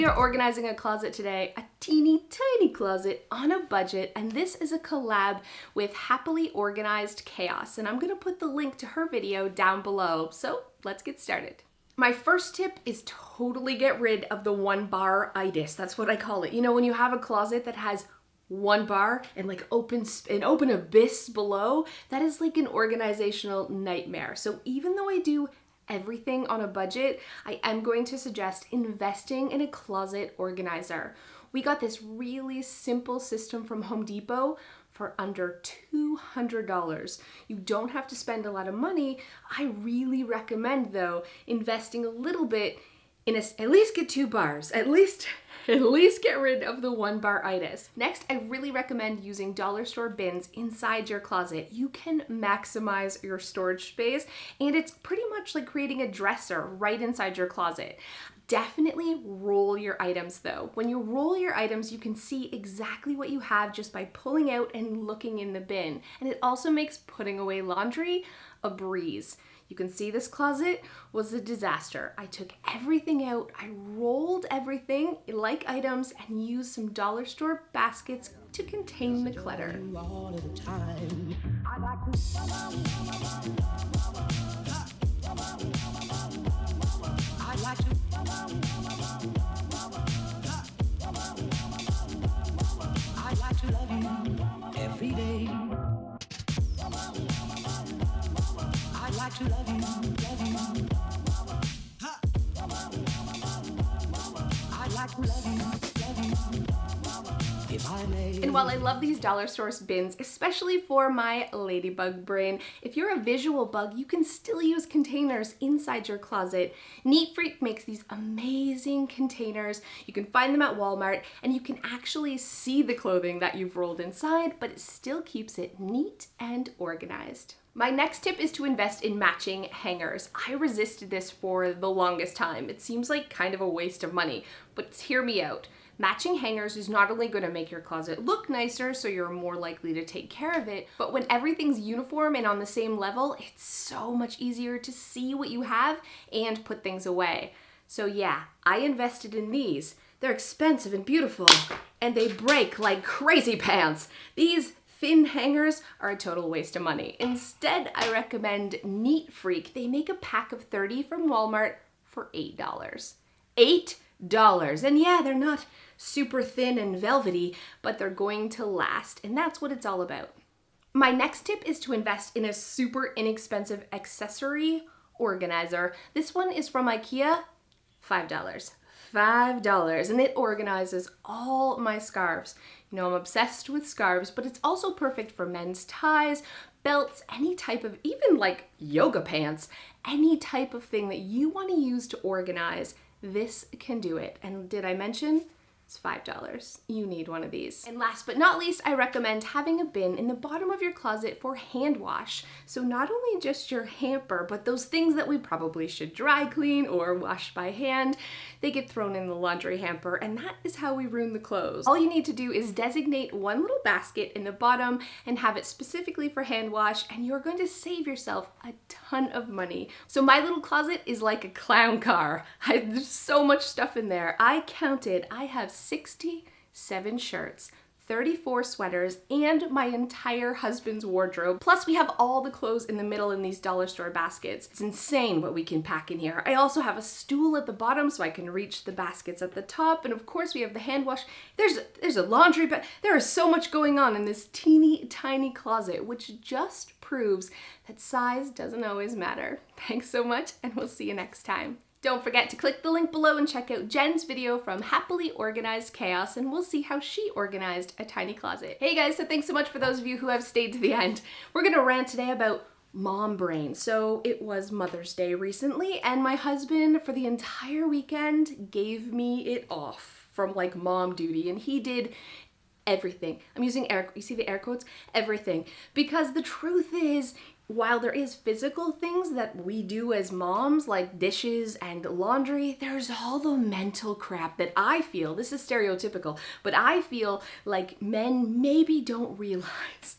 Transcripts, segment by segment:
We are organizing a closet today, a teeny tiny closet on a budget, and this is a collab with Happily Organized Chaos, and I'm gonna put the link to her video down below, so let's get started. My first tip is totally get rid of the one bar itis. That's what I call it. You know, when you have a closet that has one bar and like an open abyss below, that is like an organizational nightmare. So even though I do everything on a budget, I am going to suggest investing in a closet organizer. We got this really simple system from Home Depot for under $200. You don't have to spend a lot of money. I really recommend though investing a little bit in at least get 2 bars, at least get rid of the one bar itis. Next, I really recommend using dollar store bins inside your closet. You can maximize your storage space, and it's pretty much like creating a dresser right inside your closet. Definitely roll your items though. When you roll your items, you can see exactly what you have just by pulling out and looking in the bin. And it also makes putting away laundry a breeze. You can see this closet was a disaster. I took everything out, I rolled everything like items, and used some dollar store baskets to contain the clutter. I'd like to love you every day. I'd like to love you, love you. I'd like to love you, if I may. And while I love these dollar store bins, especially for my ladybug brain, if you're a visual bug, you can still use containers inside your closet. Neat Freak makes these amazing containers. You can find them at Walmart, and you can actually see the clothing that you've rolled inside, but it still keeps it neat and organized. My next tip is to invest in matching hangers. I resisted this for the longest time. It seems like kind of a waste of money, but hear me out. Matching hangers is not only going to make your closet look nicer, so you're more likely to take care of it, but when everything's uniform and on the same level, it's so much easier to see what you have and put things away. So yeah, I invested in these. They're expensive and beautiful, and they break like crazy pants. These thin hangers are a total waste of money. Instead, I recommend Neat Freak. They make a pack of 30 from Walmart for $8. $8! And yeah, they're not super thin and velvety, but they're going to last, and that's what it's all about. My next tip is to invest in a super inexpensive accessory organizer. This one is from IKEA, $5. $5, and it organizes all my scarves. You know, I'm obsessed with scarves, but it's also perfect for men's ties, belts, any type of, even like yoga pants, any type of thing that you want to use to organize. This can do it. And did I mention? It's $5. You need one of these. And last but not least, I recommend having a bin in the bottom of your closet for hand wash. So not only just your hamper, but those things that we probably should dry clean or wash by hand, they get thrown in the laundry hamper, and that is how we ruin the clothes. All you need to do is designate one little basket in the bottom and have it specifically for hand wash, and you're going to save yourself a ton of money. So my little closet is like a clown car. There's so much stuff in there. I counted, I have 67 shirts, 34 sweaters, and my entire husband's wardrobe. Plus we have all the clothes in the middle in these dollar store baskets. It's insane what we can pack in here. I also have a stool at the bottom so I can reach the baskets at the top. And of course we have the hand wash. There's a laundry, but there is so much going on in this teeny tiny closet, which just proves that size doesn't always matter. Thanks so much, and we'll see you next time. Don't forget to click the link below and check out Jen's video from Happily Organized Chaos, and we'll see how she organized a tiny closet. Hey guys, so thanks so much for those of you who have stayed to the end. We're gonna rant today about mom brain. So it was Mother's Day recently, and my husband for the entire weekend gave me it off from like mom duty, and he did everything. I'm using you see the air quotes? Everything. Because the truth is, while there is physical things that we do as moms, like dishes and laundry, there's all the mental crap that I feel, this is stereotypical, but I feel like men maybe don't realize,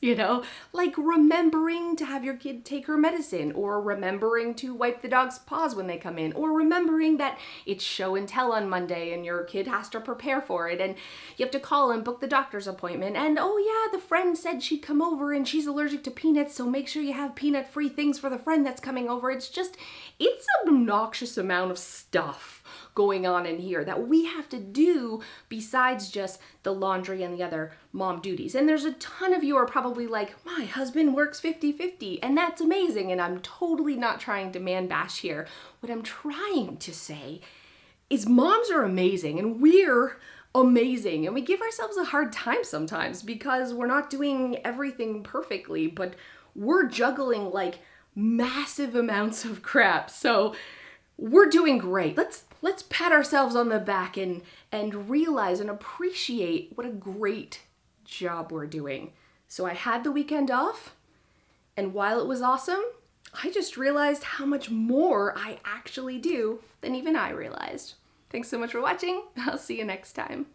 like remembering to have your kid take her medicine, or remembering to wipe the dog's paws when they come in, or remembering that it's show and tell on Monday and your kid has to prepare for it, and you have to call and book the doctor's appointment, and oh yeah, the friend said she'd come over and she's allergic to peanuts, so make sure you have peanut-free things for the friend that's coming over. It's an obnoxious amount of stuff going on in here that we have to do besides just the laundry and the other mom duties. And there's a ton of you are probably like, my husband works 50-50, and that's amazing, and I'm totally not trying to man bash here. What I'm trying to say is moms are amazing, and we're amazing, and we give ourselves a hard time sometimes because we're not doing everything perfectly, but we're juggling like massive amounts of crap. So we're doing great. Let's pat ourselves on the back and realize and appreciate what a great job we're doing. So I had the weekend off, and while it was awesome, I just realized how much more I actually do than even I realized. Thanks so much for watching. I'll see you next time.